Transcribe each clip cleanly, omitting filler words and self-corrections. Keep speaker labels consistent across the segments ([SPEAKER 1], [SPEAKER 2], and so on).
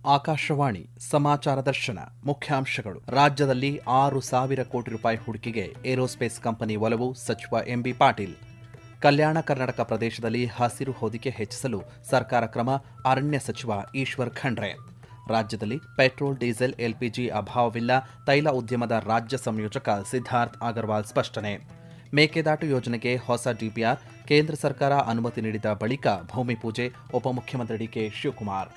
[SPEAKER 1] ಆಕಾಶವಾಣಿ ಸಮಾಚಾರ ದರ್ಶನ ಮುಖ್ಯಾಂಶಗಳು. ರಾಜ್ಯದಲ್ಲಿ 6,000 ಕೋಟಿ ರೂಪಾಯಿ ಹೂಡಿಕೆಗೆ ಏರೋಸ್ಪೇಸ್ ಕಂಪನಿ ಒಲವು, ಸಚಿವ ಎಂಬಿ ಪಾಟೀಲ್. ಕಲ್ಯಾಣ ಕರ್ನಾಟಕ ಪ್ರದೇಶದಲ್ಲಿ ಹಸಿರು ಹೊದಿಕೆ ಹೆಚ್ಚಿಸಲು ಸರ್ಕಾರ ಕ್ರಮ, ಅರಣ್ಯ ಸಚಿವ ಈಶ್ವರ್ ಖಂಡ್ರೆ. ರಾಜ್ಯದಲ್ಲಿ ಪೆಟ್ರೋಲ್, ಡೀಸೆಲ್, ಎಲ್ಪಿಜಿ ಅಭಾವವಿಲ್ಲ, ತೈಲ ಉದ್ಯಮದ ರಾಜ್ಯ ಸಂಯೋಜಕ ಸಿದ್ಧಾರ್ಥ್ ಅಗರ್ವಾಲ್ ಸ್ಪಷ್ಟನೆ. ಮೇಕೆದಾಟು ಯೋಜನೆಗೆ ಹೊಸ ಡಿಪಿಆರ್, ಕೇಂದ್ರ ಸರ್ಕಾರ ಅನುಮತಿ ನೀಡಿದ ಬಳಿಕ ಭೂಮಿ ಪೂಜೆ, ಉಪಮುಖ್ಯಮಂತ್ರಿ ಡಿಕೆ ಶಿವಕುಮಾರ್.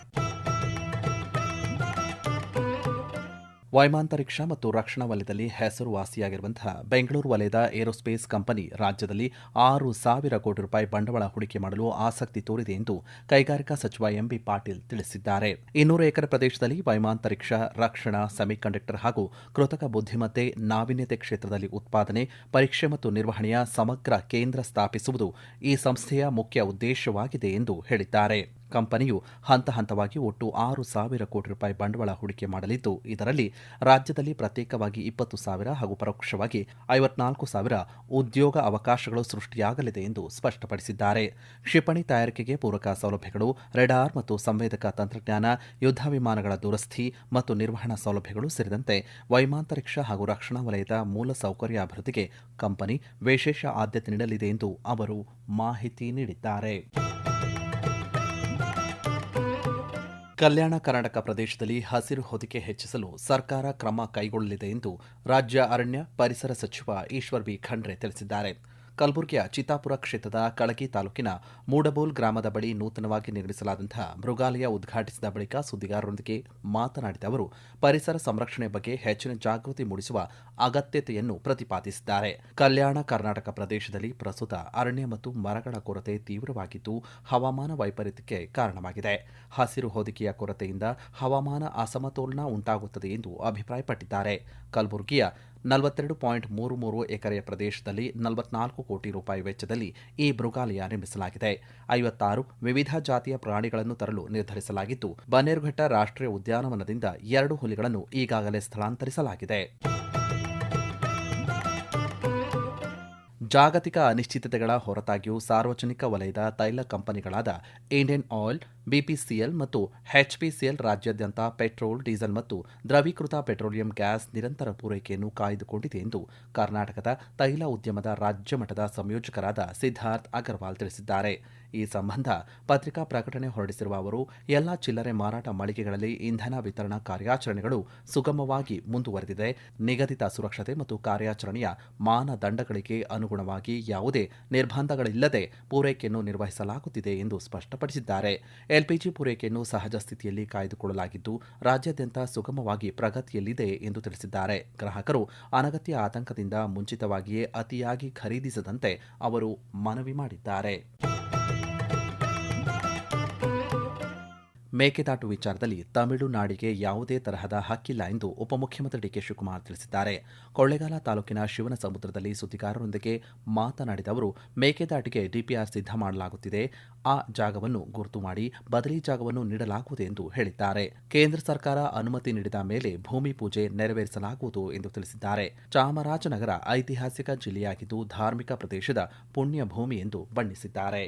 [SPEAKER 1] ವೈಮಾಂತರಿಕ್ಷ ಮತ್ತು ರಕ್ಷಣಾ ವಲಯದಲ್ಲಿ ಹೆಸರುವಾಸಿಯಾಗಿರುವಂತಹ ಬೆಂಗಳೂರು ವಲಯದ ಏರೋಸ್ಪೇಸ್ ಕಂಪನಿ ರಾಜ್ಯದಲ್ಲಿ 6,000 ಕೋಟಿ ರೂಪಾಯಿ ಬಂಡವಾಳ ಹೂಡಿಕೆ ಮಾಡಲು ಆಸಕ್ತಿ ತೋರಿದೆ ಎಂದು ಕೈಗಾರಿಕಾ ಸಚಿವ ಎಂಬಿ ಪಾಟೀಲ್ ತಿಳಿಸಿದ್ದಾರೆ. 200 ಎಕರೆ ಪ್ರದೇಶದಲ್ಲಿ ವೈಮಾಂತರಿಕ್ಷ, ರಕ್ಷಣಾ, ಸೆಮಿಕಂಡಕ್ಟರ್ ಹಾಗೂ ಕೃತಕ ಬುದ್ಧಿಮತ್ತೆ, ನಾವೀನ್ಯತೆ ಕ್ಷೇತ್ರದಲ್ಲಿ ಉತ್ಪಾದನೆ, ಪರೀಕ್ಷೆ ಮತ್ತು ನಿರ್ವಹಣೆಯ ಸಮಗ್ರ ಕೇಂದ್ರ ಸ್ಥಾಪಿಸುವುದು ಈ ಸಂಸ್ಥೆಯ ಮುಖ್ಯ ಉದ್ದೇಶವಾಗಿದೆ ಎಂದು ಹೇಳಿದ್ದಾರೆ. ಕಂಪನಿಯು ಹಂತ ಹಂತವಾಗಿ ಒಟ್ಟು 6,000 ಕೋಟಿ ರೂಪಾಯಿ ಬಂಡವಾಳ ಹೂಡಿಕೆ ಮಾಡಲಿದ್ದು, ಇದರಲ್ಲಿ ರಾಜ್ಯದಲ್ಲಿ ಪ್ರತ್ಯೇಕವಾಗಿ 20,000 ಹಾಗೂ ಪರೋಕ್ಷವಾಗಿ 54,000 ಉದ್ಯೋಗ ಅವಕಾಶಗಳು ಸೃಷ್ಟಿಯಾಗಲಿದೆ ಎಂದು ಸ್ಪಷ್ಟಪಡಿಸಿದ್ದಾರೆ. ಕ್ಷಿಪಣಿ ತಯಾರಿಕೆಗೆ ಪೂರಕ ಸೌಲಭ್ಯಗಳು, ರೆಡಾರ್ ಮತ್ತು ಸಂವೇದಕ ತಂತ್ರಜ್ಞಾನ, ಯುದ್ಧ ವಿಮಾನಗಳ ದುರಸ್ತಿ ಮತ್ತು ನಿರ್ವಹಣಾ ಸೌಲಭ್ಯಗಳು ಸೇರಿದಂತೆ ವೈಮಾಂತರಿಕ್ಷ ಹಾಗೂ ರಕ್ಷಣಾ ವಲಯದ ಮೂಲ ಸೌಕರ್ಯ ಅಭಿವೃದ್ಧಿಗೆ ಕಂಪನಿ ವಿಶೇಷ ಆದ್ಯತೆ ನೀಡಲಿದೆ ಎಂದು ಅವರು ಮಾಹಿತಿ ನೀಡಿದ್ದಾರೆ. ಕಲ್ಯಾಣ ಕರ್ನಾಟಕ ಪ್ರದೇಶದಲ್ಲಿ ಹಸಿರು ಹೊದಿಕೆ ಹೆಚ್ಚಿಸಲು ಸರ್ಕಾರ ಕ್ರಮ ಕೈಗೊಳ್ಳಲಿದೆ ಎಂದು ರಾಜ್ಯ ಅರಣ್ಯ ಪರಿಸರ ಸಚಿವ ಈಶ್ವರ್ ಬಿ ಖಂಡ್ರೆ ತಿಳಿಸಿದ್ದಾರೆ. ಕಲಬುರಗಿಯ ಚಿತ್ತಾಪುರ ಕ್ಷೇತ್ರದ ಕಳಗಿ ತಾಲೂಕಿನ ಮೂಡಬೋಲ್ ಗ್ರಾಮದ ಬಳಿ ನೂತನವಾಗಿ ನಿರ್ಮಿಸಲಾದಂತಹ ಮೃಗಾಲಯ ಉದ್ಘಾಟಿಸಿದ ಬಳಿಕ ಸುದ್ದಿಗಾರರೊಂದಿಗೆ ಮಾತನಾಡಿದ ಅವರು, ಪರಿಸರ ಸಂರಕ್ಷಣೆ ಬಗ್ಗೆ ಹೆಚ್ಚಿನ ಜಾಗೃತಿ ಮೂಡಿಸುವ ಅಗತ್ಯತೆಯನ್ನು ಪ್ರತಿಪಾದಿಸಿದ್ದಾರೆ. ಕಲ್ಯಾಣ ಕರ್ನಾಟಕ ಪ್ರದೇಶದಲ್ಲಿ ಪ್ರಸ್ತುತ ಅರಣ್ಯ ಮತ್ತು ಮರಗಳ ಕೊರತೆ ತೀವ್ರವಾಗಿದ್ದು, ಹವಾಮಾನ ವೈಪರೀತ್ಯಕ್ಕೆ ಕಾರಣವಾಗಿದೆ. ಹಸಿರು ಹೊದಿಕೆಯ ಕೊರತೆಯಿಂದ ಹವಾಮಾನ ಅಸಮತೋಲನ ಉಂಟಾಗುತ್ತದೆ ಎಂದು ಅಭಿಪ್ರಾಯಪಟ್ಟಿದ್ದಾರೆ. ಕಲಬುರಗಿಯ 42.33 ಎಕರೆಯ ಪ್ರದೇಶದಲ್ಲಿ 44 ಕೋಟಿ ರೂಪಾಯಿ ವೆಚ್ಚದಲ್ಲಿ ಈ ಮೃಗಾಲಯ ನಿರ್ಮಿಸಲಾಗಿದೆ. 56 ವಿವಿಧ ಜಾತಿಯ ಪ್ರಾಣಿಗಳನ್ನು ತರಲು ನಿರ್ಧರಿಸಲಾಗಿದ್ದು, ಬನ್ನೇರುಘಟ್ಟ ರಾಷ್ಟ್ರೀಯ ಉದ್ಯಾನವನದಿಂದ 2 ಹುಲಿಗಳನ್ನು ಈಗಾಗಲೇ ಸ್ಥಳಾಂತರಿಸಲಾಗಿದೆ. ಜಾಗತಿಕ ಅನಿಶ್ಚಿತತೆಗಳ ಹೊರತಾಗಿಯೂ ಸಾರ್ವಜನಿಕ ವಲಯದ ತೈಲ ಕಂಪನಿಗಳಾದ ಇಂಡಿಯನ್ ಆಯಿಲ್, ಬಿಪಿಸಿಎಲ್ ಮತ್ತು ಎಚ್ಪಿಸಿಎಲ್ ರಾಜ್ಯಾದ್ಯಂತ ಪೆಟ್ರೋಲ್, ಡೀಸೆಲ್ ಮತ್ತು ದ್ರವೀಕೃತ ಪೆಟ್ರೋಲಿಯಂ ಗ್ಯಾಸ್ ನಿರಂತರ ಪೂರೈಕೆಯನ್ನು ಕಾಯ್ದುಕೊಂಡಿದೆ ಎಂದು ಕರ್ನಾಟಕದ ತೈಲ ಉದ್ಯಮದ ರಾಜ್ಯ ಮಟ್ಟದ ಸಂಯೋಜಕರಾದ ಸಿದ್ಧಾರ್ಥ್ ಅಗರ್ವಾಲ್ ತಿಳಿಸಿದ್ದಾರೆ. ಈ ಸಂಬಂಧ ಪತ್ರಿಕಾ ಪ್ರಕಟಣೆ ಹೊರಡಿಸಿರುವ ಅವರು, ಎಲ್ಲಾ ಚಿಲ್ಲರೆ ಮಾರಾಟ ಮಳಿಗೆಗಳಲ್ಲಿ ಇಂಧನ ವಿತರಣಾ ಕಾರ್ಯಾಚರಣೆಗಳು ಸುಗಮವಾಗಿ ಮುಂದುವರೆದಿದೆ. ನಿಗದಿತ ಸುರಕ್ಷತೆ ಮತ್ತು ಕಾರ್ಯಾಚರಣೆಯ ಮಾನದಂಡಗಳಿಗೆ ಅನುಗುಣವಾಗಿ ಯಾವುದೇ ನಿರ್ಬಂಧಗಳಿಲ್ಲದೆ ಪೂರೈಕೆಯನ್ನು ನಿರ್ವಹಿಸಲಾಗುತ್ತಿದೆ ಎಂದು ಸ್ಪಷ್ಟಪಡಿಸಿದ್ದಾರೆ. ಎಲ್ಪಿಜಿ ಪೂರೈಕೆಯನ್ನು ಸಹಜ ಸ್ಥಿತಿಯಲ್ಲಿ ಕಾಯ್ದುಕೊಳ್ಳಲಾಗಿದ್ದು, ರಾಜ್ಯಾದ್ಯಂತ ಸುಗಮವಾಗಿ ಪ್ರಗತಿಯಲ್ಲಿದೆ ಎಂದು ತಿಳಿಸಿದ್ದಾರೆ. ಗ್ರಾಹಕರು ಅನಗತ್ಯ ಆತಂಕದಿಂದ ಮುಂಚಿತವಾಗಿಯೇ ಅತಿಯಾಗಿ ಖರೀದಿಸದಂತೆ ಅವರು ಮನವಿ ಮಾಡಿದ್ದಾರೆ. ಮೇಕೆದಾಟು ವಿಚಾರದಲ್ಲಿ ತಮಿಳುನಾಡಿಗೆ ಯಾವುದೇ ತರಹದ ಹಕ್ಕಿಲ್ಲ ಎಂದು ಉಪಮುಖ್ಯಮಂತ್ರಿ ಡಿಕೆ ಶಿವಕುಮಾರ್ ತಿಳಿಸಿದ್ದಾರೆ. ಕೊಳ್ಳೇಗಾಲ ತಾಲೂಕಿನ ಶಿವನಸಮುದ್ರದಲ್ಲಿ ಸುದ್ದಿಗಾರರೊಂದಿಗೆ ಮಾತನಾಡಿದ ಅವರು, ಮೇಕೆದಾಟಿಗೆ ಡಿಪಿಆರ್ ಸಿದ್ಧ ಮಾಡಲಾಗುತ್ತಿದೆ. ಆ ಜಾಗವನ್ನು ಗುರುತು ಮಾಡಿ ಬದಲಿ ಜಾಗವನ್ನು ನೀಡಲಾಗುವುದು ಎಂದು ಹೇಳಿದ್ದಾರೆ. ಕೇಂದ್ರ ಸರ್ಕಾರ ಅನುಮತಿ ನೀಡಿದ ಮೇಲೆ ಭೂಮಿ ಪೂಜೆ ನೆರವೇರಿಸಲಾಗುವುದು ಎಂದು ತಿಳಿಸಿದ್ದಾರೆ. ಚಾಮರಾಜನಗರ ಐತಿಹಾಸಿಕ ಜಿಲ್ಲೆಯಾಗಿದ್ದು, ಧಾರ್ಮಿಕ ಪ್ರದೇಶದ ಪುಣ್ಯ ಭೂಮಿ ಎಂದು ಬಣ್ಣಿಸಿದ್ದಾರೆ.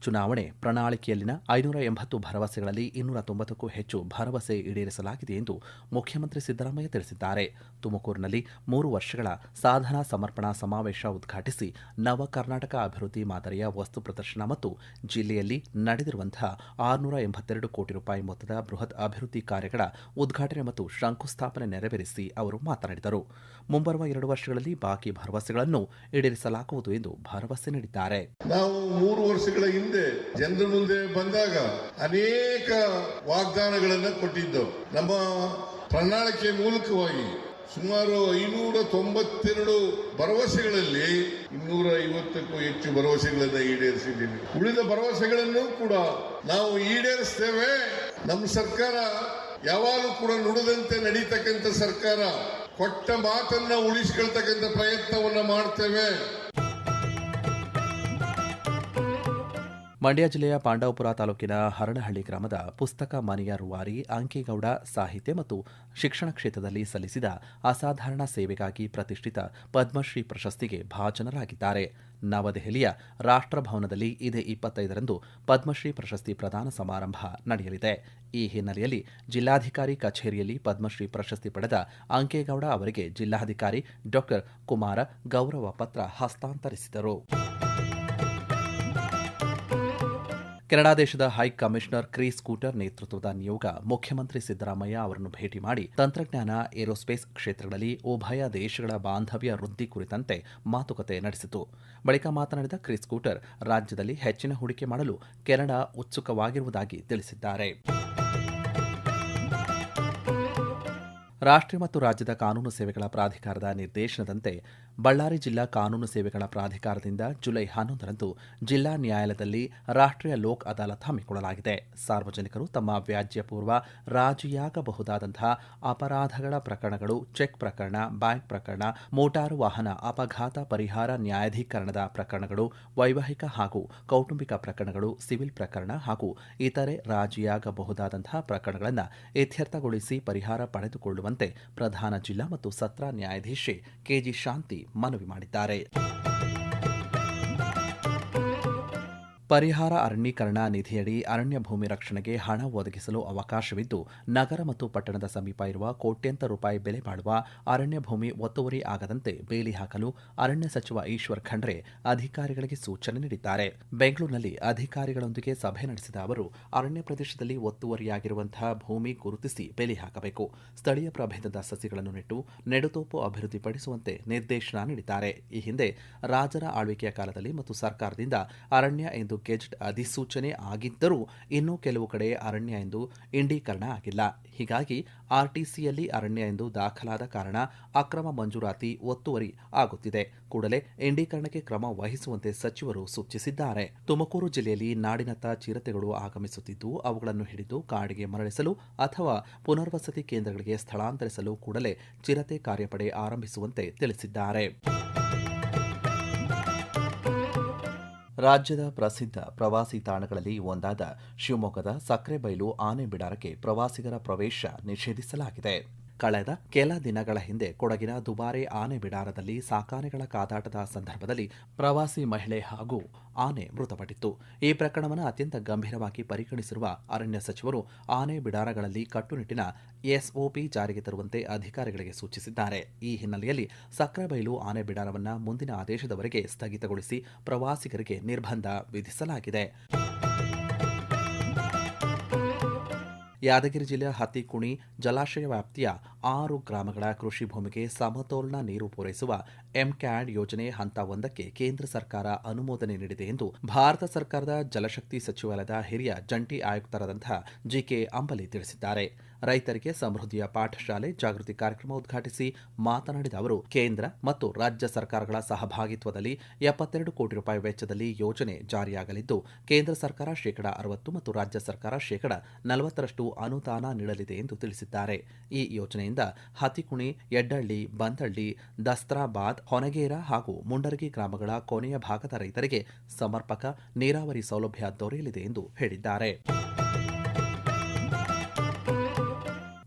[SPEAKER 1] ಚುನಾವಣೆ ಪ್ರಣಾಳಿಕೆಯಲ್ಲಿನ 580 ಭರವಸೆಗಳಲ್ಲಿ 290ಕ್ಕೂ ಹೆಚ್ಚು ಭರವಸೆ ಈಡೇರಿಸಲಾಗಿದೆ ಎಂದು ಮುಖ್ಯಮಂತ್ರಿ ಸಿದ್ದರಾಮಯ್ಯ ತಿಳಿಸಿದ್ದಾರೆ. ತುಮಕೂರಿನಲ್ಲಿ 3 ವರ್ಷಗಳ ಸಾಧನಾ ಸಮರ್ಪಣಾ ಸಮಾವೇಶ ಉದ್ಘಾಟಿಸಿ ನವ ಕರ್ನಾಟಕ ಅಭಿವೃದ್ಧಿ ಮಾದರಿಯ ವಸ್ತು ಪ್ರದರ್ಶನ ಮತ್ತು ಜಿಲ್ಲೆಯಲ್ಲಿ ನಡೆದಿರುವಂತಹ 682 ಕೋಟಿ ರೂಪಾಯಿ ಮೊತ್ತದ ಬೃಹತ್ ಅಭಿವೃದ್ಧಿ ಕಾರ್ಯಗಳ ಉದ್ಘಾಟನೆ ಮತ್ತು ಶಂಕುಸ್ಥಾಪನೆ ನೆರವೇರಿಸಿ ಅವರು ಮಾತನಾಡಿದರು. ಮುಂಬರುವ 2 ವರ್ಷಗಳಲ್ಲಿ ಬಾಕಿ ಭರವಸೆಗಳನ್ನು ಈಡೇರಿಸಲಾಗುವುದು ಎಂದು ಭರವಸೆ ನೀಡಿದ್ದಾರೆ.
[SPEAKER 2] ನಾವು 3 ವರ್ಷಗಳ ಹಿಂದೆ ಜನರ ಮುಂದೆ ಬಂದಾಗ ಅನೇಕ ವಾಗ್ದಾನಗಳನ್ನು ಕೊಟ್ಟಿದ್ದವು. ನಮ್ಮ ಪ್ರಣಾಳಿಕೆ ಮೂಲಕವಾಗಿ ಸುಮಾರು 592 ಭರವಸೆಗಳಲ್ಲಿ 250ಕ್ಕೂ ಹೆಚ್ಚು ಭರವಸೆಗಳನ್ನು ಈಡೇರಿಸಿದ್ದೀವಿ. ಉಳಿದ ಭರವಸೆಗಳನ್ನು ಕೂಡ ನಾವು ಈಡೇರಿಸ್ತೇವೆ. ನಮ್ಮ ಸರ್ಕಾರ ಯಾವಾಗಲೂ ಕೂಡ ನುಡಿದಂತೆ ನಡೀತಕ್ಕಂಥ ಸರ್ಕಾರ, ಕೊಟ್ಟ ಮಾತನ್ನ ಉಳಿಸಿಕೊಳ್ತಕ್ಕಂಥ ಪ್ರಯತ್ನವನ್ನ ಮಾಡ್ತೇವೆ.
[SPEAKER 1] ಮಂಡ್ಯ ಜಿಲ್ಲೆಯ ಪಾಂಡವಪುರ ತಾಲೂಕಿನ ಹರಳಹಳ್ಳಿ ಗ್ರಾಮದ ಪುಸ್ತಕ ಮನೆಯ ರೂವಾರಿ ಅಂಕೇಗೌಡ ಸಾಹಿತ್ಯ ಮತ್ತು ಶಿಕ್ಷಣ ಕ್ಷೇತ್ರದಲ್ಲಿ ಸಲ್ಲಿಸಿದ ಅಸಾಧಾರಣ ಸೇವೆಗಾಗಿ ಪ್ರತಿಷ್ಠಿತ ಪದ್ಮಶ್ರೀ ಪ್ರಶಸ್ತಿಗೆ ಭಾಜನರಾಗಿದ್ದಾರೆ. ನವದೆಹಲಿಯ ರಾಷ್ಟ್ರಭವನದಲ್ಲಿ ಇದೇ 25ರಂದು ಪದ್ಮಶ್ರೀ ಪ್ರಶಸ್ತಿ ಪ್ರದಾನ ಸಮಾರಂಭ ನಡೆಯಲಿದೆ. ಈ ಹಿನ್ನೆಲೆಯಲ್ಲಿ ಜಿಲ್ಲಾಧಿಕಾರಿ ಕಚೇರಿಯಲ್ಲಿ ಪದ್ಮಶ್ರೀ ಪ್ರಶಸ್ತಿ ಪಡೆದ ಅಂಕೇಗೌಡ ಅವರಿಗೆ ಜಿಲ್ಲಾಧಿಕಾರಿ ಡಾ ಕುಮಾರ ಗೌರವ ಪತ್ರ ಹಸ್ತಾಂತರಿಸಿದರು. ಕೆನಡಾ ದೇಶದ ಹೈ ಕಮಿಷನರ್ ಕ್ರಿಸ್ ಕೂಟರ್ ನೇತೃತ್ವದ ನಿಯೋಗ ಮುಖ್ಯಮಂತ್ರಿ ಸಿದ್ದರಾಮಯ್ಯ ಅವರನ್ನು ಭೇಟಿ ಮಾಡಿ ತಂತ್ರಜ್ಞಾನ, ಏರೋಸ್ಪೇಸ್ ಕ್ಷೇತ್ರಗಳಲ್ಲಿ ಉಭಯ ದೇಶಗಳ ಬಾಂಧವ್ಯ ವೃದ್ಧಿ ಕುರಿತಂತೆ ಮಾತುಕತೆ ನಡೆಸಿತು. ಬಳಿಕ ಮಾತನಾಡಿದ ಕ್ರಿಸ್ ಕೂಟರ್, ರಾಜ್ಯದಲ್ಲಿ ಹೆಚ್ಚಿನ ಹೂಡಿಕೆ ಮಾಡಲು ಕೆನಡಾ ಉತ್ಸುಕವಾಗಿರುವುದಾಗಿ ತಿಳಿಸಿದ್ದಾರೆ. ರಾಷ್ಟ್ರೀಯ ಮತ್ತು ರಾಜ್ಯದ ಕಾನೂನು ಸೇವೆಗಳ ಪ್ರಾಧಿಕಾರದ ನಿರ್ದೇಶನದಂತೆ ಬಳ್ಳಾರಿ ಜಿಲ್ಲಾ ಕಾನೂನು ಸೇವೆಗಳ ಪ್ರಾಧಿಕಾರದಿಂದ ಜುಲೈ 11ರಂದು ಜಿಲ್ಲಾ ನ್ಯಾಯಾಲಯದಲ್ಲಿ ರಾಷ್ಟ್ರೀಯ ಲೋಕ್ ಅದಾಲತ್ ಹಮ್ಮಿಕೊಳ್ಳಲಾಗಿದೆ. ಸಾರ್ವಜನಿಕರು ತಮ್ಮ ವ್ಯಾಜ್ಯಪೂರ್ವ ರಾಜಿಯಾಗಬಹುದಾದಂತಹ ಅಪರಾಧಗಳ ಪ್ರಕರಣಗಳು, ಚೆಕ್ ಪ್ರಕರಣ, ಬ್ಯಾಂಕ್ ಪ್ರಕರಣ, ಮೋಟಾರು ವಾಹನ ಅಪಘಾತ ಪರಿಹಾರ ನ್ಯಾಯಾಧೀಕರಣದ ಪ್ರಕರಣಗಳು, ವೈವಾಹಿಕ ಹಾಗೂ ಕೌಟುಂಬಿಕ ಪ್ರಕರಣಗಳು, ಸಿವಿಲ್ ಪ್ರಕರಣ ಹಾಗೂ ಇತರೆ ರಾಜಿಯಾಗಬಹುದಾದಂತಹ ಪ್ರಕರಣಗಳನ್ನು ಇತ್ಯರ್ಥಗೊಳಿಸಿ ಪರಿಹಾರ ಪಡೆದುಕೊಳ್ಳುವಂತೆ ಪ್ರಧಾನ ಜಿಲ್ಲಾ ಮತ್ತು ಸತ್ರ ನ್ಯಾಯಾಧೀಶೆ ಕೆಜಿ ಶಾಂತಿ ಮನವಿ ಮಾಡಿದ್ದಾರೆ. ಪರಿಹಾರ ಅರಣ್ಯೀಕರಣ ನಿಧಿಯಡಿ ಅರಣ್ಯ ಭೂಮಿ ರಕ್ಷಣೆಗೆ ಹಣ ಒದಗಿಸಲು ಅವಕಾಶವಿದ್ದು, ನಗರ ಮತ್ತು ಪಟ್ಟಣದ ಸಮೀಪ ಇರುವ ಕೋಟ್ಯಂತರ ರೂಪಾಯಿ ಬೆಲೆ ಬಾಳುವ ಅರಣ್ಯ ಭೂಮಿ ಒತ್ತುವರಿ ಆಗದಂತೆ ಬೇಲಿ ಹಾಕಲು ಅರಣ್ಯ ಸಚಿವ ಈಶ್ವರ್ ಖಂಡ್ರೆ ಅಧಿಕಾರಿಗಳಿಗೆ ಸೂಚನೆ ನೀಡಿದ್ದಾರೆ. ಬೆಂಗಳೂರಿನಲ್ಲಿ ಅಧಿಕಾರಿಗಳೊಂದಿಗೆ ಸಭೆ ನಡೆಸಿದ ಅವರು, ಅರಣ್ಯ ಪ್ರದೇಶದಲ್ಲಿ ಒತ್ತುವರಿಯಾಗಿರುವಂತಹ ಭೂಮಿ ಗುರುತಿಸಿ ಬೇಲಿ ಹಾಕಬೇಕು, ಸ್ಥಳೀಯ ಪ್ರಭೇದದ ಸಸಿಗಳನ್ನು ನೆಟ್ಟು ನೆಡುತೋಪು ಅಭಿವೃದ್ಧಿಪಡಿಸುವಂತೆ ನಿರ್ದೇಶನ ನೀಡಿದ್ದಾರೆ. ಈ ಹಿಂದೆ ರಾಜರ ಆಳ್ವಿಕೆಯ ಕಾಲದಲ್ಲಿ ಮತ್ತು ಸರ್ಕಾರದಿಂದ ಅರಣ್ಯ ಎಂದು ಗೆಜೆಟ್ ಅಧಿಸೂಚನೆ ಆಗಿದ್ದರೂ ಇನ್ನೂ ಕೆಲವು ಕಡೆ ಅರಣ್ಯ ಎಂದು ಇಂಡೀಕರಣ ಆಗಿಲ್ಲ. ಹೀಗಾಗಿ ಆರ್ಟಿಸಿಯಲ್ಲಿ ಅರಣ್ಯ ಎಂದು ದಾಖಲಾದ ಕಾರಣ ಅಕ್ರಮ ಮಂಜೂರಾತಿ, ಒತ್ತುವರಿ ಆಗುತ್ತಿದೆ. ಕೂಡಲೇ ಇಂಡೀಕರಣಕ್ಕೆ ಕ್ರಮ ವಹಿಸುವಂತೆ ಸಚಿವರು ಸೂಚಿಸಿದ್ದಾರೆ. ತುಮಕೂರು ಜಿಲ್ಲೆಯಲ್ಲಿ ನಾಡಿನತ್ತ ಚಿರತೆಗಳು ಆಗಮಿಸುತ್ತಿದ್ದು, ಅವುಗಳನ್ನು ಹಿಡಿದು ಕಾಡಿಗೆ ಮರಳಿಸಲು ಅಥವಾ ಪುನರ್ವಸತಿ ಕೇಂದ್ರಗಳಿಗೆ ಸ್ಥಳಾಂತರಿಸಲು ಕೂಡಲೇ ಚಿರತೆ ಕಾರ್ಯಪಡೆ ಆರಂಭಿಸುವಂತೆ ತಿಳಿಸಿದ್ದಾರೆ. ರಾಜ್ಯದ ಪ್ರಸಿದ್ಧ ಪ್ರವಾಸಿ ತಾಣಗಳಲ್ಲಿ ಒಂದಾದ ಶಿವಮೊಗ್ಗದ ಸಕ್ರೆಬೈಲು ಆನೆ ಬಿಡಾರಕ್ಕೆ ಪ್ರವಾಸಿಗರ ಪ್ರವೇಶ ನಿಷೇಧಿಸಲಾಗಿದೆ. ಕಳೆದ ಕೆಲ ದಿನಗಳ ಹಿಂದೆ ಕೊಡಗಿನ ದುಬಾರೆ ಆನೆ ಬಿಡಾರದಲ್ಲಿ ಸಾಕಾನೆಗಳ ಕಾದಾಟದ ಸಂದರ್ಭದಲ್ಲಿ ಪ್ರವಾಸಿ ಮಹಿಳೆ ಹಾಗೂ ಆನೆ ಮೃತಪಟ್ಟಿತ್ತು. ಈ ಪ್ರಕರಣವನ್ನು ಅತ್ಯಂತ ಗಂಭೀರವಾಗಿ ಪರಿಗಣಿಸಿರುವ ಅರಣ್ಯ ಸಚಿವರು ಆನೆ ಬಿಡಾರಗಳಲ್ಲಿ ಕಟ್ಟುನಿಟ್ಟಿನ ಎಸ್ಒಪಿ ಜಾರಿಗೆ ತರುವಂತೆ ಅಧಿಕಾರಿಗಳಿಗೆ ಸೂಚಿಸಿದ್ದಾರೆ. ಈ ಹಿನ್ನೆಲೆಯಲ್ಲಿ ಸಕ್ರೆಬೈಲು ಆನೆ ಬಿಡಾರವನ್ನು ಮುಂದಿನ ಆದೇಶದವರೆಗೆ ಸ್ಥಗಿತಗೊಳಿಸಿ ಪ್ರವಾಸಿಗರಿಗೆ ನಿರ್ಬಂಧ ವಿಧಿಸಲಾಗಿದೆ. ಯಾದಗಿರಿ ಜಿಲ್ಲೆಯ ಹತ್ತಿಕುಣಿ ಜಲಾಶಯ ವ್ಯಾಪ್ತಿಯ 6 ಗ್ರಾಮಗಳ ಕೃಷಿ ಭೂಮಿಗೆ ಸಮತೋಲನ ನೀರು ಪೂರೈಸುವ ಎಂಕ್ಯಾಡ್ ಯೋಜನೆ ಹಂತ 1ಕ್ಕೆ ಕೇಂದ್ರ ಸರ್ಕಾರ ಅನುಮೋದನೆ ನೀಡಿದೆ ಎಂದು ಭಾರತ ಸರ್ಕಾರದ ಜಲಶಕ್ತಿ ಸಚಿವಾಲಯದ ಹಿರಿಯ ಜಂಟಿ ಆಯುಕ್ತರಾದಂತಹ ಜಿಕೆ ಅಂಬಲಿ ತಿಳಿಸಿದ್ದಾರೆ. ರೈತರಿಗೆ ಸಮೃದ್ಧಿಯ ಪಾಠಶಾಲೆ ಜಾಗೃತಿ ಕಾರ್ಯಕ್ರಮ ಉದ್ಘಾಟಿಸಿ ಮಾತನಾಡಿದ ಅವರು, ಕೇಂದ್ರ ಮತ್ತು ರಾಜ್ಯ ಸರ್ಕಾರಗಳ ಸಹಭಾಗಿತ್ವದಲ್ಲಿ 72 ಕೋಟಿ ರೂಪಾಯಿ ವೆಚ್ಚದಲ್ಲಿ ಯೋಜನೆ ಜಾರಿಯಾಗಲಿದ್ದು, ಕೇಂದ್ರ ಸರ್ಕಾರ ಶೇಕಡಾ 60 ಮತ್ತು ರಾಜ್ಯ ಸರ್ಕಾರ ಶೇಕಡಾ 40ರಷ್ಟು ಅನುದಾನ ನೀಡಲಿದೆ ಎಂದು ತಿಳಿಸಿದ್ದಾರೆ. ಈ ಯೋಜನೆಯಿಂದ ಹತ್ತಿಕುಣಿ, ಯಡ್ಡಳ್ಳಿ, ಬಂದಳ್ಳಿ, ದಸ್ತ್ರಾಬಾದ್, ಹೊನಗೇರ ಹಾಗೂ ಮುಂಡರಗಿ ಗ್ರಾಮಗಳ ಕೊನೆಯ ಭಾಗದ ರೈತರಿಗೆ ಸಮರ್ಪಕ ನೀರಾವರಿ ಸೌಲಭ್ಯ ದೊರೆಯಲಿದೆ ಎಂದು ಹೇಳಿದ್ದಾರೆ.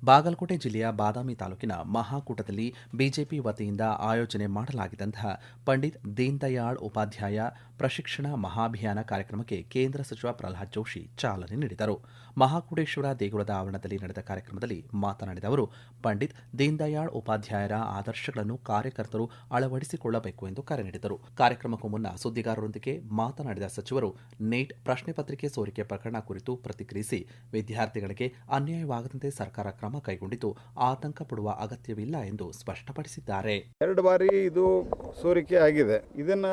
[SPEAKER 1] ಬಾಗಲಕೋಟೆ ಜಿಲ್ಲೆಯ ಬಾದಾಮಿ ತಾಲೂಕಿನ ಮಹಾಕೂಟದಲ್ಲಿ ಬಿಜೆಪಿ ವತಿಯಿಂದ ಆಯೋಜನೆ ಮಾಡಲಾಗಿದ್ದಂತಹ ಪಂಡಿತ್ ದೀನ್ ದಯಾಳ್ ಉಪಾಧ್ಯಾಯ ಪ್ರಶಿಕ್ಷಣ ಮಹಾಭಿಯಾನ ಕಾರ್ಯಕ್ರಮಕ್ಕೆ ಕೇಂದ್ರ ಸಚಿವ ಪ್ರಹ್ಲಾದ್ ಜೋಶಿ ಚಾಲನೆ ನೀಡಿದರು. ಮಹಾಕೂಟೇಶ್ವರ ದೇಗುಲದ ಆವರಣದಲ್ಲಿ ನಡೆದ ಕಾರ್ಯಕ್ರಮದಲ್ಲಿ ಮಾತನಾಡಿದ ಅವರು, ಪಂಡಿತ್ ದೀನ್ ದಯಾಳ್ ಉಪಾಧ್ಯಾಯರ ಆದರ್ಶಗಳನ್ನು ಕಾರ್ಯಕರ್ತರು ಅಳವಡಿಸಿಕೊಳ್ಳಬೇಕು ಎಂದು ಕರೆ ನೀಡಿದರು. ಕಾರ್ಯಕ್ರಮಕ್ಕೂ ಮುನ್ನ ಸುದ್ದಿಗಾರರೊಂದಿಗೆ ಮಾತನಾಡಿದ ಸಚಿವರು, ನೀಟ್ ಪ್ರಶ್ನೆ ಪತ್ರಿಕೆ ಸೋರಿಕೆ ಪ್ರಕರಣ ಕುರಿತು ಪ್ರತಿಕ್ರಿಯಿಸಿ, ವಿದ್ಯಾರ್ಥಿಗಳಿಗೆ ಅನ್ಯಾಯವಾಗದಂತೆ ಸರ್ಕಾರ ಕ್ರಮ ಕೈಗೊಂಡಿದ್ದು ಆತಂಕ ಪಡುವ ಅಗತ್ಯವಿಲ್ಲ ಎಂದು ಸ್ಪಷ್ಟಪಡಿಸಿದ್ದಾರೆ.
[SPEAKER 3] 2 ಬಾರಿ ಇದು ಸೋರಿಕೆ ಆಗಿದೆ. ಇದನ್ನ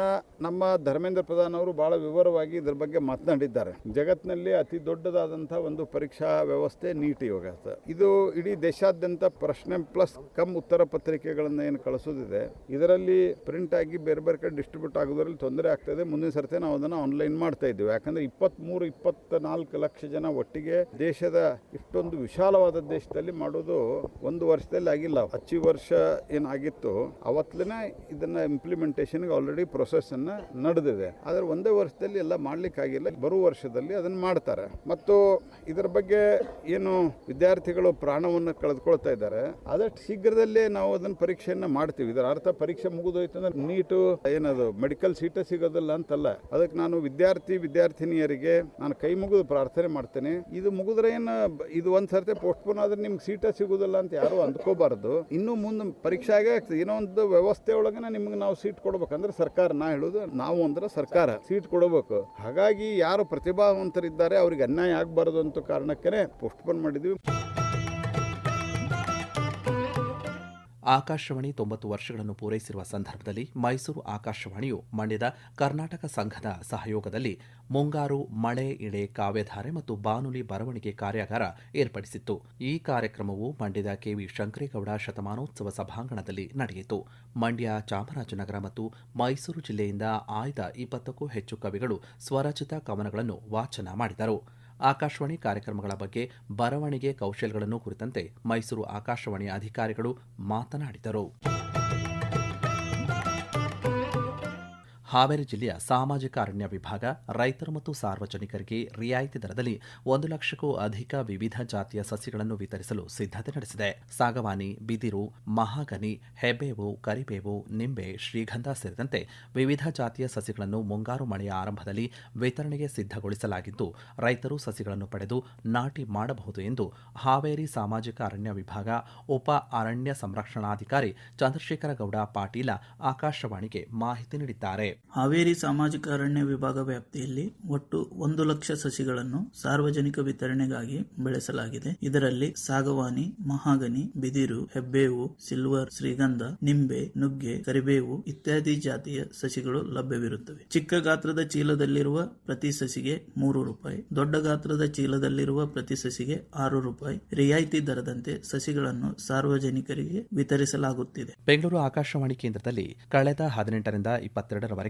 [SPEAKER 3] ನಮ್ಮ ಧರ್ಮೇಂದ್ರ ಪ್ರಧಾನ್ ಅವರು ಬಹಳ ವಿವರವಾಗಿ ಇದರ ಬಗ್ಗೆ ಮಾತನಾಡಿದ್ದಾರೆ. ಜಗತ್ತಿನಲ್ಲಿ ಅತಿ ದೊಡ್ಡದಾದಂತಹ ಒಂದು ಪರೀಕ್ಷಾ ವ್ಯವಸ್ಥೆ ನೀಟ್ ಇವಾಗ. ಇದು ಇಡೀ ದೇಶಾದ್ಯಂತ ಪ್ರಶ್ನೆ ಪ್ಲಸ್ ಕಮ್ ಉತ್ತರ ಪತ್ರಿಕೆಗಳನ್ನು ಏನು ಕಳಿಸೋದಿದೆ, ಇದರಲ್ಲಿ ಪ್ರಿಂಟ್ ಆಗಿ ಬೇರೆ ಬೇರೆ ಕಡೆ ಡಿಸ್ಟ್ರಿಬ್ಯೂಟ್ ಆಗೋದ್ರಲ್ಲಿ ತೊಂದರೆ ಆಗ್ತದೆ. ಮುಂದಿನ ಸರ್ತಿ ನಾವು ಅದನ್ನು ಆನ್ಲೈನ್ ಮಾಡ್ತಾ ಇದ್ದೀವಿ. ಯಾಕಂದ್ರೆ 23-24 ಲಕ್ಷ ಜನ ಒಟ್ಟಿಗೆ ದೇಶದ ಇಷ್ಟೊಂದು ವಿಶಾಲವಾದ ದೇಶದಲ್ಲಿ ಮಾಡೋದು 1 ವರ್ಷದಲ್ಲಿ ಆಗಿಲ್ಲ. ಅಚ್ಚಿ ವರ್ಷ ಏನಾಗಿತ್ತು ಅವತ್ತಲೇ ಇದನ್ನ ಇಂಪ್ಲಿಮೆಂಟೇಷನ್ಗೆ ಆಲ್ರೆಡಿ ಪ್ರೊಸೆಸ್ ಅನ್ನ ನಡೆದಿದೆ. ಆಗಿದೆ. ಆದರೆ ಒಂದೇ ವರ್ಷದಲ್ಲಿ ಎಲ್ಲ ಮಾಡಲಿಕ್ಕಾಗಿಲ್ಲ. ಬರುವ ವರ್ಷದಲ್ಲಿ ಅದನ್ನು ಮಾಡ್ತಾರೆ. ಮತ್ತು ಇದರ ಬಗ್ಗೆ ಏನು ವಿದ್ಯಾರ್ಥಿಗಳು ಪ್ರಾಣವನ್ನು ಕಳೆದುಕೊಳ್ತಾ ಇದ್ದಾರೆ, ಆದಷ್ಟು ಶೀಘ್ರದಲ್ಲೇ ನಾವು ಅದನ್ನು ಪರೀಕ್ಷೆಯನ್ನು ಮಾಡ್ತೀವಿ. ಇದರ ಅರ್ಥ ಪರೀಕ್ಷೆ ಮುಗಿದೋಯ್ತು ಅಂದ್ರೆ ನೀಟು ಏನದು ಮೆಡಿಕಲ್ ಸೀಟೇ ಸಿಗೋದಿಲ್ಲ ಅಂತಲ್ಲ. ಅದಕ್ಕೆ ನಾನು ವಿದ್ಯಾರ್ಥಿನಿಯರಿಗೆ ನಾನು ಕೈ ಮುಗಿದು ಪ್ರಾರ್ಥನೆ ಮಾಡ್ತೇನೆ. ಇದು ಮುಗಿದ್ರೆ ಇದು ಒಂದು ಸರ್ತಿ ಪೋಸ್ಟ್ಪೋನ್ ಆದ್ರೆ ನಿಮ್ಗೆ ಸೀಟೇ ಸಿಗೋದಿಲ್ಲ ಅಂತ ಯಾರು ಅಂದ್ಕೋಬಾರ್ದು. ಇನ್ನು ಮುಂದೆ ಪರೀಕ್ಷೆ ಆಗೇ ಆಗ್ತದೆ. ಏನೋ ಒಂದು ವ್ಯವಸ್ಥೆ ಒಳಗೆ ನಿಮ್ಗೆ ನಾವು ಸೀಟ್ ಕೊಡ್ಬೇಕಂದ್ರೆ ಸರ್ಕಾರ, ನಾ ಹೇಳೋದು ನಾವು ಅಂದ್ರೆ ಸರ್ಕಾರ ಸೀಟ್ ಕೊಡಬೇಕು. ಹಾಗಾಗಿ ಯಾರು ಪ್ರತಿಭಾವಂತರಿದ್ದಾರೆ ಅವ್ರಿಗೆ ಅನ್ಯಾಯ ಆಗಬಾರ್ದು ಅಂತ ಕಾರಣಕ್ಕೆ ಪೋಸ್ಟ್ಪೋನ್ ಮಾಡಿದ್ವಿ.
[SPEAKER 1] ಆಕಾಶವಾಣಿ 90 ವರ್ಷಗಳನ್ನು ಪೂರೈಸಿರುವ ಸಂದರ್ಭದಲ್ಲಿ ಮೈಸೂರು ಆಕಾಶವಾಣಿಯು ಮಂಡ್ಯದ ಕರ್ನಾಟಕ ಸಂಘದ ಸಹಯೋಗದಲ್ಲಿ ಮುಂಗಾರು ಮಳೆ ಇಳೆ ಕಾವ್ಯಧಾರೆ ಮತ್ತು ಬಾನುಲಿ ಬರವಣಿಗೆ ಕಾರ್ಯಾಗಾರ ಏರ್ಪಡಿಸಿತ್ತು. ಈ ಕಾರ್ಯಕ್ರಮವು ಮಂಡ್ಯದ ಕೆವಿ ಶಂಕರೇಗೌಡ ಶತಮಾನೋತ್ಸವ ಸಭಾಂಗಣದಲ್ಲಿ ನಡೆಯಿತು. ಮಂಡ್ಯ, ಚಾಮರಾಜನಗರ ಮತ್ತು ಮೈಸೂರು ಜಿಲ್ಲೆಯಿಂದ ಆಯ್ದ 20ಕ್ಕೂ ಹೆಚ್ಚು ಕವಿಗಳು ಸ್ವರಚಿತ ಕವನಗಳನ್ನು ವಾಚನ ಮಾಡಿದರು. ಆಕಾಶವಾಣಿ ಕಾರ್ಯಕ್ರಮಗಳ ಬಗ್ಗೆ ಬರವಣಿಗೆ ಕೌಶಲ್ಯಗಳನ್ನು ಕುರಿತಂತೆ ಮೈಸೂರು ಆಕಾಶವಾಣಿಯ ಅಧಿಕಾರಿಗಳು ಮಾತನಾಡಿದರು. ಹಾವೇರಿ ಜಿಲ್ಲೆಯ ಸಾಮಾಜಿಕ ಅರಣ್ಯ ವಿಭಾಗ ರೈತರು ಮತ್ತು ಸಾರ್ವಜನಿಕರಿಗೆ ರಿಯಾಯಿತಿ ದರದಲ್ಲಿ 1 ಲಕ್ಷಕ್ಕೂ ಅಧಿಕ ವಿವಿಧ ಜಾತಿಯ ಸಸಿಗಳನ್ನು ವಿತರಿಸಲು ಸಿದ್ಧತೆ ನಡೆಸಿದೆ. ಸಾಗವಾನಿ, ಬಿದಿರು, ಮಹಾಗನಿ, ಹೆಬ್ಬೇವು, ಕರಿಬೇವು, ನಿಂಬೆ, ಶ್ರೀಗಂಧ ಸೇರಿದಂತೆ ವಿವಿಧ ಜಾತಿಯ ಸಸಿಗಳನ್ನು ಮುಂಗಾರು ಮಳೆಯ ಆರಂಭದಲ್ಲಿ ವಿತರಣೆಗೆ ಸಿದ್ಧಗೊಳಿಸಲಾಗಿದ್ದು, ರೈತರು ಸಸಿಗಳನ್ನು ಪಡೆದು ನಾಟಿ ಮಾಡಬಹುದು ಎಂದು ಹಾವೇರಿ ಸಾಮಾಜಿಕ ಅರಣ್ಯ ವಿಭಾಗ ಉಪ ಅರಣ್ಯ ಸಂರಕ್ಷಣಾಧಿಕಾರಿ ಚಂದ್ರಶೇಖರ ಗೌಡ ಪಾಟೀಲ ಆಕಾಶವಾಣಿಗೆ ಮಾಹಿತಿ ನೀಡಿದ್ದಾರೆ.
[SPEAKER 4] ಹಾವೇರಿ ಸಾಮಾಜಿಕ ಅರಣ್ಯ ವಿಭಾಗ ವ್ಯಾಪ್ತಿಯಲ್ಲಿ ಒಟ್ಟು 1 ಲಕ್ಷ ಸಸಿಗಳನ್ನು ಸಾರ್ವಜನಿಕ ವಿತರಣೆಗಾಗಿ ಬೆಳೆಸಲಾಗಿದೆ. ಇದರಲ್ಲಿ ಸಾಗವಾನಿ, ಮಹಾಗನಿ, ಬಿದಿರು, ಹೆಬ್ಬೇವು, ಸಿಲ್ವರ್, ಶ್ರೀಗಂಧ, ನಿಂಬೆ, ನುಗ್ಗೆ, ಕರಿಬೇವು ಇತ್ಯಾದಿ ಜಾತಿಯ ಸಸಿಗಳು ಲಭ್ಯವಿರುತ್ತವೆ. ಚಿಕ್ಕ ಗಾತ್ರದ ಚೀಲದಲ್ಲಿರುವ ಪ್ರತಿ ಸಸಿಗೆ 3 ರೂಪಾಯಿ, ದೊಡ್ಡ ಗಾತ್ರದ ಚೀಲದಲ್ಲಿರುವ ಪ್ರತಿ ಸಸಿಗೆ 6 ರೂಪಾಯಿ ರಿಯಾಯಿತಿ ದರದಂತೆ ಸಸಿಗಳನ್ನು ಸಾರ್ವಜನಿಕರಿಗೆ ವಿತರಿಸಲಾಗುತ್ತಿದೆ.
[SPEAKER 1] ಬೆಂಗಳೂರು ಆಕಾಶವಾಣಿ ಕೇಂದ್ರದಲ್ಲಿ ಕಳೆದ 18ರಿಂದ 22ರವರೆಗೆ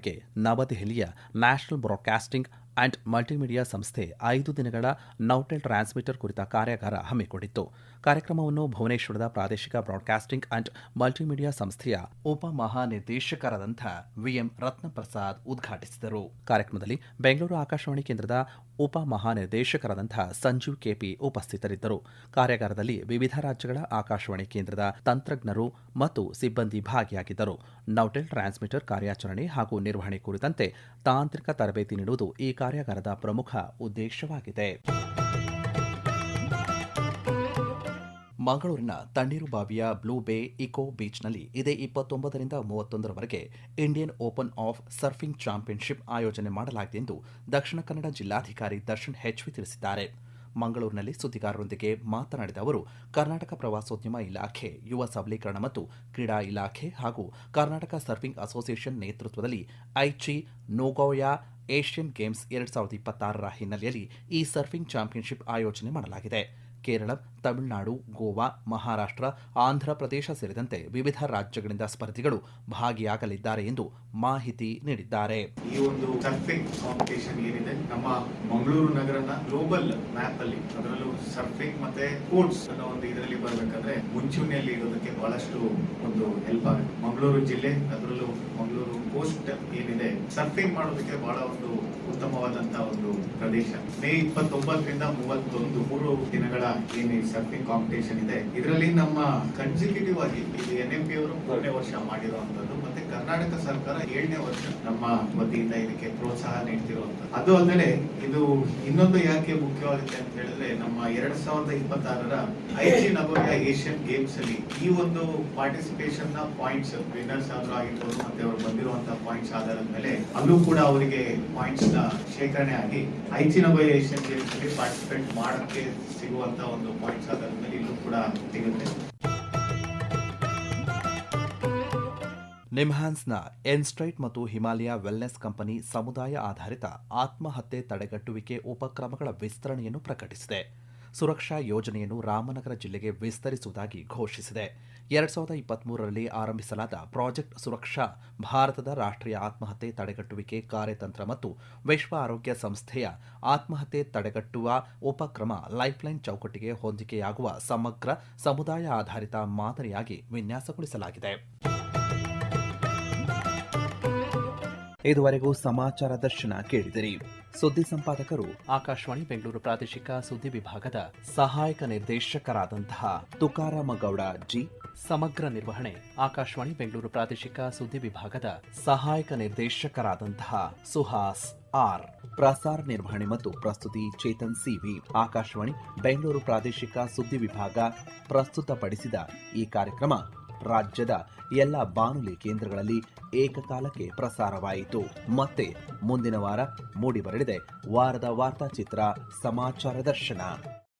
[SPEAKER 1] ನವದೆಹಲಿಯ ನ್ಯಾಷನಲ್ ಬ್ರಾಡ್ಕಾಸ್ಟಿಂಗ್ ಅಂಡ್ ಮಲ್ಟಿಮೀಡಿಯಾ ಸಂಸ್ಥೆ 5 ದಿನಗಳ ನೌಟೆಲ್ ಟ್ರಾನ್ಸ್ಮಿಟರ್ ಕುರಿತ ಕಾರ್ಯಾಗಾರ ಹಮ್ಮಿಕೊಂಡಿತ್ತು. ಕಾರ್ಯಕ್ರಮವನ್ನು ಭುವನೇಶ್ವರದ ಪ್ರಾದೇಶಿಕ ಬ್ರಾಡ್ಕಾಸ್ಟಿಂಗ್ ಅಂಡ್ ಮಲ್ಟಿಮೀಡಿಯಾ ಸಂಸ್ಥೆಯ ಉಪ ಮಹಾನಿರ್ದೇಶಕರಾದಂಥ ವಿಎಂ ರತ್ನಪ್ರಸಾದ್ ಉದ್ಘಾಟಿಸಿದರು. ಕಾರ್ಯಕ್ರಮದಲ್ಲಿ ಬೆಂಗಳೂರು ಆಕಾಶವಾಣಿ ಕೇಂದ್ರದ ಉಪ ಮಹಾನಿರ್ದೇಶಕರಾದಂಥ ಸಂಜೀವ್ ಕೆಪಿ ಉಪಸ್ಥಿತರಿದ್ದರು. ಕಾರ್ಯಾಗಾರದಲ್ಲಿ ವಿವಿಧ ರಾಜ್ಯಗಳ ಆಕಾಶವಾಣಿ ಕೇಂದ್ರದ ತಂತ್ರಜ್ಞರು ಮತ್ತು ಸಿಬ್ಬಂದಿ ಭಾಗಿಯಾಗಿದ್ದರು. ನೌಟೆಲ್ ಟ್ರಾನ್ಸ್ಮಿಟರ್ ಕಾರ್ಯಾಚರಣೆ ಹಾಗೂ ನಿರ್ವಹಣೆ ಕುರಿತಂತೆ ತಾಂತ್ರಿಕ ತರಬೇತಿ ನೀಡುವುದು ಈ ಕಾರ್ಯಾಗಾರದ ಪ್ರಮುಖ ಉದ್ದೇಶವಾಗಿದೆ. ಮಂಗಳೂರಿನ ತಣ್ಣೀರುಬಾವಿಯ ಬ್ಲೂ ಬೇ ಇಕೋ ಬೀಚ್ನಲ್ಲಿ ಇದೇ 29ರಿಂದ 31ರವರೆಗೆ Indian open of surfing championship ಆಯೋಜನೆ ಮಾಡಲಾಗಿದೆ ಎಂದು ದಕ್ಷಿಣ ಕನ್ನಡ ಜಿಲ್ಲಾಧಿಕಾರಿ ದರ್ಶನ್ ಹೆಚ್ವಿ ತಿಳಿಸಿದ್ದಾರೆ. ಮಂಗಳೂರಿನಲ್ಲಿ ಸುದ್ದಿಗಾರರೊಂದಿಗೆ ಮಾತನಾಡಿದ ಅವರು, ಕರ್ನಾಟಕ ಪ್ರವಾಸೋದ್ಯಮ ಇಲಾಖೆ, ಯುವ ಸಬಲೀಕರಣ ಮತ್ತು ಕ್ರೀಡಾ ಇಲಾಖೆ ಹಾಗೂ ಕರ್ನಾಟಕ ಸರ್ಫಿಂಗ್ ಅಸೋಸಿಯೇಷನ್ ನೇತೃತ್ವದಲ್ಲಿ ಐಚಿ ನೋಗೋಯಾ ಏಷ್ಯನ್ ಗೇಮ್ಸ್ 2026ರ ಹಿನ್ನೆಲೆಯಲ್ಲಿ ಈ ಸರ್ಫಿಂಗ್ ಚಾಂಪಿಯನ್ಶಿಪ್ ಆಯೋಜನೆ ಮಾಡಲಾಗಿದೆ. ಕೇರಳ, ತಮಿಳುನಾಡು, ಗೋವಾ, ಮಹಾರಾಷ್ಟ್ರ, ಆಂಧ್ರಪ್ರದೇಶ ಸೇರಿದಂತೆ ವಿವಿಧ ರಾಜ್ಯಗಳಿಂದ ಸ್ಪರ್ಧಿಗಳು ಭಾಗಿಯಾಗಲಿದ್ದಾರೆ ಎಂದು ಮಾಹಿತಿ ನೀಡಿದ್ದಾರೆ.
[SPEAKER 5] ಈ ಒಂದು ಸರ್ಫಿಂಗ್ ಕಾಂಪಿಟೇಷನ್ ಏನಿದೆ ನಮ್ಮ ಮಂಗಳೂರು ನಗರನ ಗ್ಲೋಬಲ್ ಮ್ಯಾಪ್ ಅಲ್ಲಿ, ಅದರಲ್ಲೂ ಸರ್ಫಿಂಗ್ ಮತ್ತೆ ಸ್ಪೋರ್ಟ್ಸ್ ಅನ್ನೋ ಒಂದು ಇದರಲ್ಲಿ ಬರಬೇಕಾದ್ರೆ ಮುಂಚೂಣಿಯಲ್ಲಿ ಇರೋದಕ್ಕೆ ಬಹಳಷ್ಟು ಒಂದು ಹೆಲ್ಪ್ ಆಗುತ್ತೆ. ಮಂಗಳೂರು ಜಿಲ್ಲೆ, ಅದರಲ್ಲೂ ಮಂಗಳೂರು ಕೋಸ್ಟ್ ಏನಿದೆ, ಸರ್ಫಿಂಗ್ ಮಾಡೋದಕ್ಕೆ ಬಹಳ ಒಂದು ಉತ್ತಮವಾದಂತಹ ಒಂದು ಪ್ರದೇಶ. ಮೇ 29ರಿಂದ 31 3 ದಿನಗಳ ಏನು ಸರ್ಫಿಂಗ್ ಕಾಂಪಿಟೇಷನ್ ಇದೆ, ಇದರಲ್ಲಿ ನಮ್ಮ ಕನ್ಸಿಕ್ಯೂಟಿವ್ ಆಗಿ ಇದು NMP ಅವರು 3ನೇ ವರ್ಷ ಮಾಡಿರುವಂತದ್ದು, ಮತ್ತೆ ಕರ್ನಾಟಕ ಸರ್ಕಾರ 7ನೇ ವರ್ಷ ನಮ್ಮ ವತಿಯಿಂದ ಇದಕ್ಕೆ ಪ್ರೋತ್ಸಾಹ ನೀಡ್ತಿರುವಂತದ್ದು. ಅದು ಅಲ್ಲದೆ ಇದು ಇನ್ನೊಂದು ಯಾಕೆ ಮುಖ್ಯವಾಗುತ್ತೆ ಅಂತ ಹೇಳಿದ್ರೆ, ನಮ್ಮ 2026ರ ಐಚಿ ನಗೋಯಾ ಏಷ್ಯನ್ ಗೇಮ್ಸ್ ಅಲ್ಲಿ ಈ ಒಂದು ಪಾರ್ಟಿಸಿಪೇಷನ್ ನ ಪಾಯಿಂಟ್ಸ್ ವಿನ್ನರ್ಸ್ ಆದ್ರೂ ಆಗಿರ್ಬೋದು, ಮತ್ತೆ ಅವರು ಬಂದಿರುವಂತಹ ಪಾಯಿಂಟ್ಸ್ ಆಧಾರದ ಮೇಲೆ ಅಲ್ಲೂ ಕೂಡ ಅವರಿಗೆ ಪಾಯಿಂಟ್ಸ್ ನ ಶೇಖರಣೆ ಆಗಿ ಐಚಿ ನಗೋಯಾ ಏಷ್ಯನ್ ಗೇಮ್ಸ್ ಅಲ್ಲಿ ಪಾರ್ಟಿಸಿಪೇಟ್ ಮಾಡಕ್ಕೆ ಸಿಗುವಂತ ಒಂದು ಪಾಯಿಂಟ್ಸ್ ಆಧಾರದ ಮೇಲೆ ಇಲ್ಲೂ ಕೂಡ ಸಿಗುತ್ತೆ.
[SPEAKER 1] ನಿಮ್ಹಾನ್ಸ್ನ ಎನ್ಸ್ಟ್ರೈಟ್ ಮತ್ತು ಹಿಮಾಲಯ ವೆಲ್ನೆಸ್ ಕಂಪನಿ ಸಮುದಾಯ ಆಧಾರಿತ ಆತ್ಮಹತ್ಯೆ ತಡೆಗಟ್ಟುವಿಕೆ ಉಪಕ್ರಮಗಳ ವಿಸ್ತರಣೆಯನ್ನು ಪ್ರಕಟಿಸಿದೆ. ಸುರಕ್ಷಾ ಯೋಜನೆಯನ್ನು ರಾಮನಗರ ಜಿಲ್ಲೆಗೆ ವಿಸ್ತರಿಸುವುದಾಗಿ ಘೋಷಿಸಿದೆ. 2023ರಲ್ಲಿ ಆರಂಭಿಸಲಾದ ಪ್ರಾಜೆಕ್ಟ್ ಸುರಕ್ಷಾ ಭಾರತದ ರಾಷ್ಟ್ರೀಯ ಆತ್ಮಹತ್ಯೆ ತಡೆಗಟ್ಟುವಿಕೆ ಕಾರ್ಯತಂತ್ರ ಮತ್ತು ವಿಶ್ವ ಆರೋಗ್ಯ ಸಂಸ್ಥೆಯ ಆತ್ಮಹತ್ಯೆ ತಡೆಗಟ್ಟುವ ಉಪಕ್ರಮ ಲೈಫ್ಲೈನ್ ಚೌಕಟ್ಟಿಗೆ ಹೊಂದಿಕೆಯಾಗುವ ಸಮಗ್ರ ಸಮುದಾಯ ಆಧಾರಿತ ಮಾದರಿಯಾಗಿ ವಿನ್ಯಾಸಗೊಳಿಸಲಾಗಿದೆ. ಇದುವರೆಗೂ ಸಮಾಚಾರ ದರ್ಶನ ಕೇಳಿದಿರಿ. ಸುದ್ದಿ ಸಂಪಾದಕರು ಆಕಾಶವಾಣಿ ಬೆಂಗಳೂರು ಪ್ರಾದೇಶಿಕ ಸುದ್ದಿ ವಿಭಾಗದ ಸಹಾಯಕ ನಿರ್ದೇಶಕರಾದಂತಹ ತುಕಾರಾಮ ಗೌಡ ಜಿ. ಸಮಗ್ರ ನಿರ್ವಹಣೆ ಆಕಾಶವಾಣಿ ಬೆಂಗಳೂರು ಪ್ರಾದೇಶಿಕ ಸುದ್ದಿ ವಿಭಾಗದ ಸಹಾಯಕ ನಿರ್ದೇಶಕರಾದಂತಹ ಸುಹಾಸ್ ಆರ್. ಪ್ರಸಾರ ನಿರ್ವಹಣೆ ಮತ್ತು ಪ್ರಸ್ತುತಿ ಚೇತನ್ ಸಿವಿ. ಆಕಾಶವಾಣಿ ಬೆಂಗಳೂರು ಪ್ರಾದೇಶಿಕ ಸುದ್ದಿ ವಿಭಾಗ ಪ್ರಸ್ತುತಪಡಿಸಿದ ಈ ಕಾರ್ಯಕ್ರಮ ರಾಜ್ಯದ ಎಲ್ಲ ಬಾನುಲಿ ಕೇಂದ್ರಗಳಲ್ಲಿ ಏಕಕಾಲಕ್ಕೆ ಪ್ರಸಾರವಾಯಿತು. ಮತ್ತೆ ಮುಂದಿನ ವಾರ ಮೂಡಿಬರಲಿದೆ ವಾರದ ವಾರ್ತಾಚಿತ್ರ ಸಮಾಚಾರ ದರ್ಶನ.